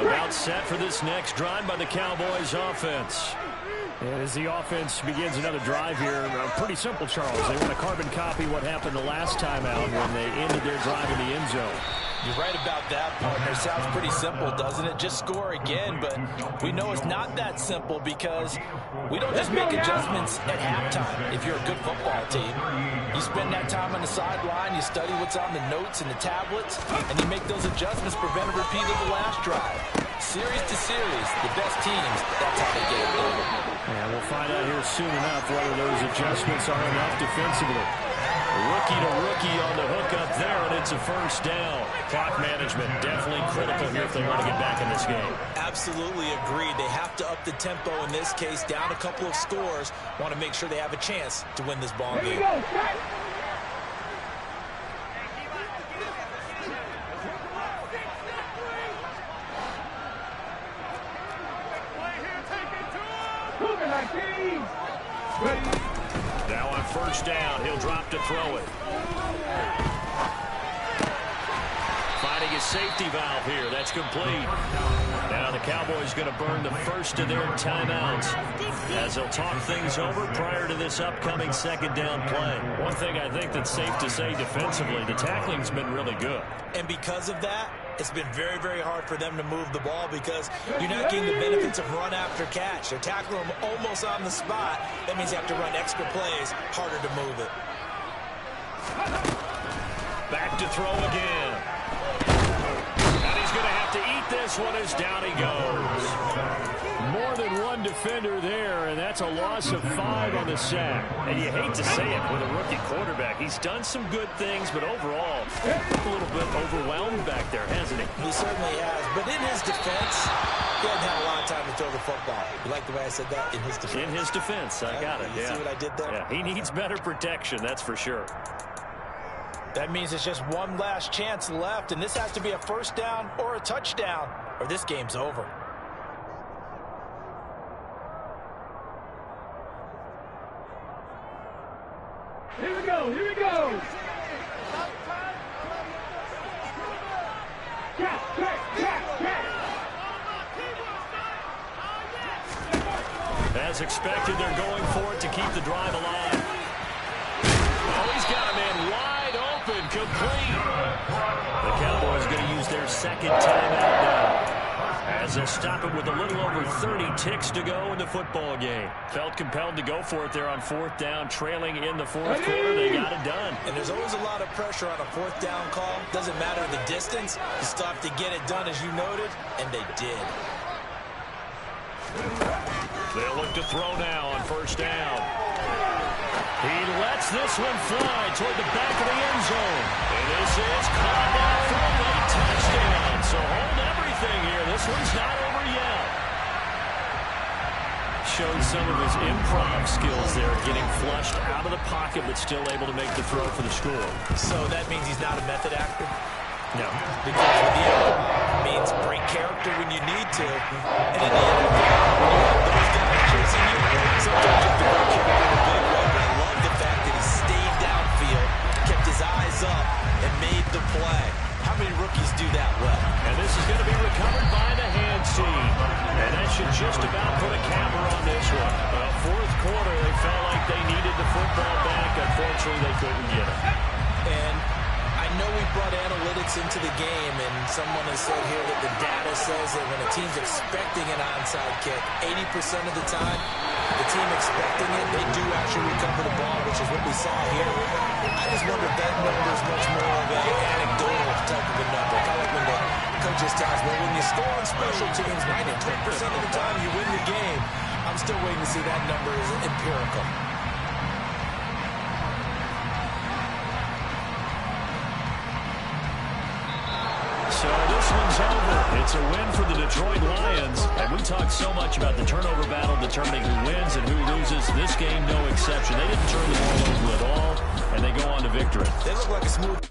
About set for this next drive by the Cowboys offense. As the offense begins another drive here, pretty simple, Charles. They want to carbon copy what happened the last time out when they ended their drive in the end zone. You're right about that, partner. Sounds pretty simple, doesn't it? Just score again, but we know it's not that simple because we don't just make adjustments at halftime. If you're a good football team, you spend that time on the sideline, you study what's on the notes and the tablets, and you make those adjustments, prevent a repeat of the last drive. Series to series, the best teams, that's how they get it done. And we'll find out here soon enough whether those adjustments are enough defensively. Rookie to rookie on the hook up there, and it's a first down. Clock management definitely critical here if they want to get back in this game. Absolutely agreed. They have to up the tempo in this case, down a couple of scores. Want to make sure they have a chance to win this ball game. Now on first down, he'll drop to throw it. Finding his safety valve here. That's complete. Now the Cowboys going to burn the first of their timeouts as they'll talk things over prior to this upcoming second down play. One thing I think that's safe to say defensively, the tackling's been really good. And because of that, it's been very, very hard for them to move the ball because you're not getting the benefits of run after catch. They're tackling them almost on the spot. That means you have to run extra plays, harder to move it. Back to throw again. And he's going to have to eat this one as down he goes. More than one defender there, and that's a loss of 5 on the sack. And you hate to say it with a rookie quarterback. He's done some good things, but overall, a little bit overwhelmed back there, hasn't he? He certainly has. But in his defense, he hasn't had a lot of time to throw the football. You like the way I said that? In his defense. In his defense. I got it. You see what I did there? Yeah, he needs better protection, that's for sure. That means it's just one last chance left, and this has to be a first down or a touchdown, or this game's over. Here we go, here we go. As expected, they're going for it to keep the drive alive. Oh, he's got a man wide open, complete. The Cowboys going to use their second timeout now, as they'll stop it with a little over 30 ticks to go in the football game. Felt compelled to go for it there on fourth down, trailing in the fourth quarter. They got it done. And there's always a lot of pressure on a fourth down call. Doesn't matter the distance. You still have to get it done, as you noted, and they did. They'll look to throw now on first down. He lets this one fly toward the back of the end zone. And this is caught out for a late touchdown. So hold everything here. This one's not over yet. Showed some of his improv skills there, getting flushed out of the pocket, but still able to make the throw for the score. So that means he's not a method actor? No. Because with the improv means break character when you need to. And in the end of the day, when you have those guys chasing you, sometimes you have to break character in a big way. But I love the fact that he stayed downfield, kept his eyes up, and made the play. How many rookies do that well? And this is going to be recovered by the hands team. And that should just about put a camera on this one. Fourth quarter, they felt like they needed the football back. Unfortunately, they couldn't get it. And I know we brought analytics into the game, and someone has said here that the data says that when a team's expecting an onside kick, 80% of the time, the team expecting it, they do actually recover the ball, which is what we saw here. I just wonder if that number is much more of an anecdotal type of a number. Kind of like when the coaches tell us, well, when you score on special teams, 92% of the time you win the game. I'm still waiting to see that number is empirical. So this one's over. It's a win for the Detroit Lions. And we talked so much about the turnover battle determining who wins and who loses. This game, no exception. They didn't turn the ball over at all, and they go on to victory. They look like a smooth...